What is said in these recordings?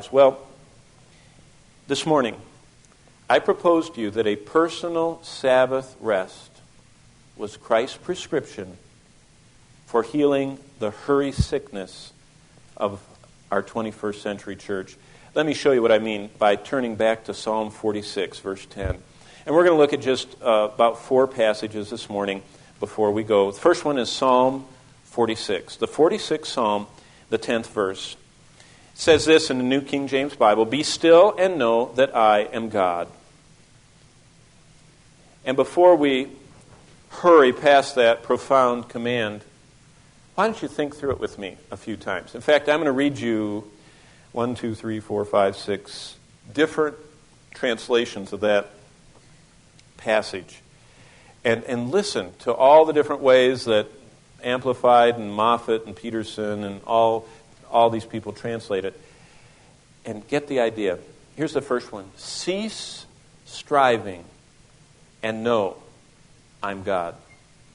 Well, this morning, I proposed to you that a personal Sabbath rest was Christ's prescription for healing the hurry sickness of our 21st century church. Let me show you what I mean by turning back to Psalm 46, verse 10. And we're going to look at just about four passages this morning before we go. The first one is Psalm 46. The 46th Psalm, the 10th verse. It says this in the New King James Bible, "Be still and know that I am God." And before we hurry past that profound command, why don't you think through it with me a few times? In fact, I'm going to read you 6 different translations of that passage. And listen to all the different ways that Amplified and Moffat and Peterson and all these people translate it. And get the idea. Here's the first one. Cease striving and know I'm God.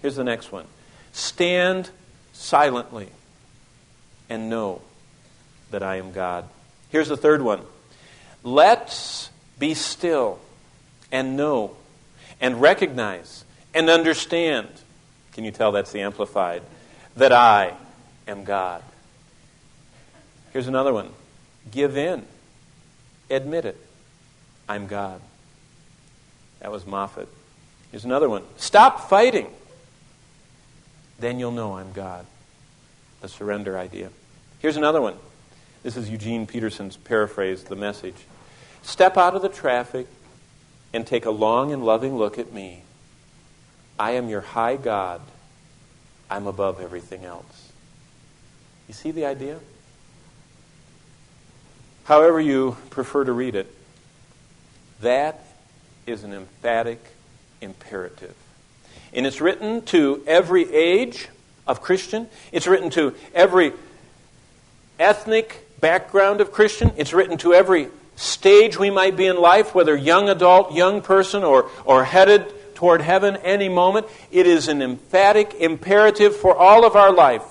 Here's the next one. Stand silently and know that I am God. Here's the third one. Let's be still and know and recognize and understand. Can you tell that's the Amplified? That I am God. Here's another one. Give in. Admit it. I'm God. That was Moffat. Here's another one. Stop fighting. Then you'll know I'm God. The surrender idea. Here's another one. This is Eugene Peterson's paraphrase, The Message. Step out of the traffic and take a long and loving look at me. I am your high God. I'm above everything else. You see the idea? However you prefer to read it, that is an emphatic imperative. And it's written to every age of Christian. It's written to every ethnic background of Christian. It's written to every stage we might be in life, whether young adult, young person, or headed toward heaven any moment. It is an emphatic imperative for all of our life.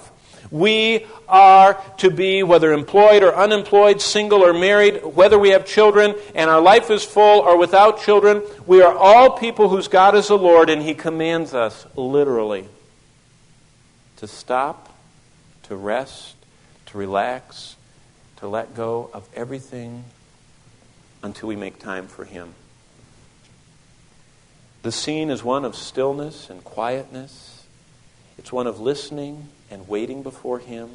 We are to be, whether employed or unemployed, single or married, whether we have children and our life is full or without children, we are all people whose God is the Lord, and He commands us, literally, to stop, to rest, to relax, to let go of everything until we make time for Him. The scene is one of stillness and quietness. It's one of listening and waiting before Him.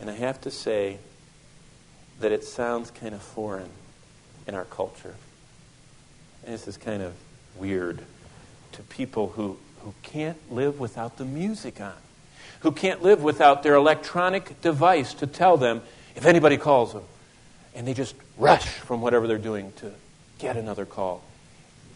And I have to say that it sounds kind of foreign in our culture. And this is kind of weird to people who can't live without the music on, who can't live without their electronic device to tell them if anybody calls them. And they just rush from whatever they're doing to get another call.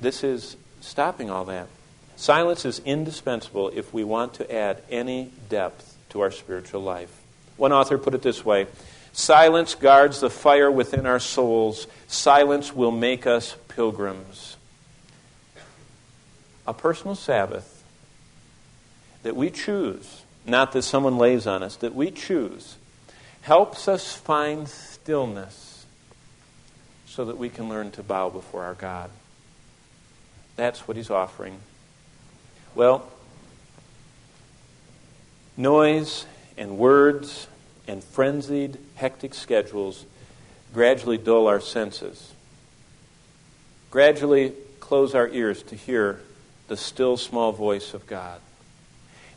This is stopping all that. Silence is indispensable if we want to add any depth to our spiritual life. One author put it this way: silence guards the fire within our souls. Silence will make us pilgrims. A personal Sabbath that we choose, not that someone lays on us, that we choose, helps us find stillness so that we can learn to bow before our God. That's what He's offering. Well, noise and words and frenzied, hectic schedules gradually dull our senses, gradually close our ears to hear the still, small voice of God.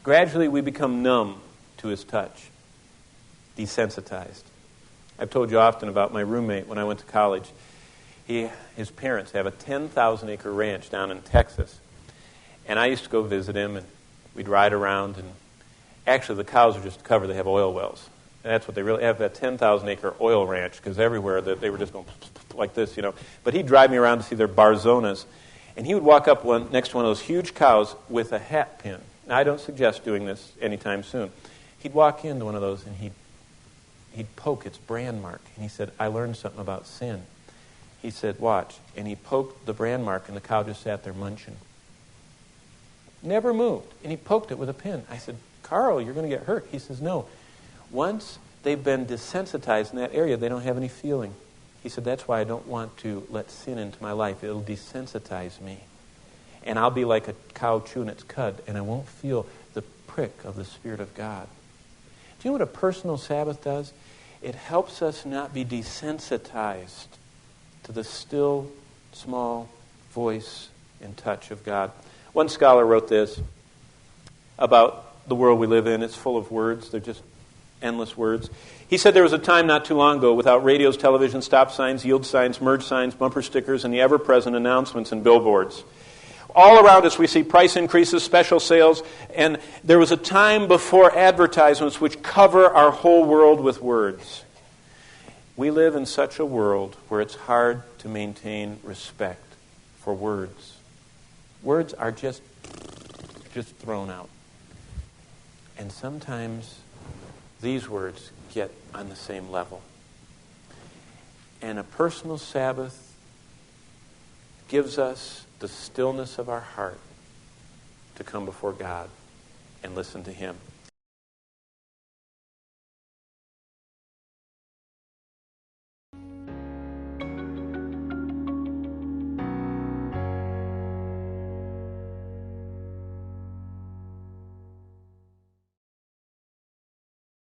Gradually we become numb to His touch, desensitized. I've told you often about my roommate when I went to college. His parents have a 10,000-acre ranch down in Texas. And I used to go visit him, and we'd ride around. And actually, the cows are just covered. They have oil wells. And that's what they really have, that 10,000-acre oil ranch, because everywhere that they were just going like this, you know. But he'd drive me around to see their barzonas. And he would walk up next to one of those huge cows with a hat pin. Now, I don't suggest doing this anytime soon. He'd walk into one of those, and he'd poke its brand mark. And he said, I learned something about sin. He said, watch. And he poked the brand mark, and the cow just sat there munching. Never moved. And he poked it with a pin. I said, Carl, you're going to get hurt. He says, no. Once they've been desensitized in that area. They don't have any feeling. He said, that's why I don't want to let sin into my life. It'll desensitize me. And I'll be like a cow chewing its cud, and I won't feel the prick of the Spirit of God. Do you know what a personal Sabbath does? It helps us not be desensitized to the still, small voice and touch of God. One scholar wrote this about the world we live in. It's full of words. They're just endless words. He said there was a time not too long ago without radios, television, stop signs, yield signs, merge signs, bumper stickers, and the ever-present announcements and billboards. All around us we see price increases, special sales, and there was a time before advertisements which cover our whole world with words. We live in such a world where it's hard to maintain respect for words. Words are just thrown out. And sometimes these words get on the same level. And a personal Sabbath gives us the stillness of our heart to come before God and listen to Him.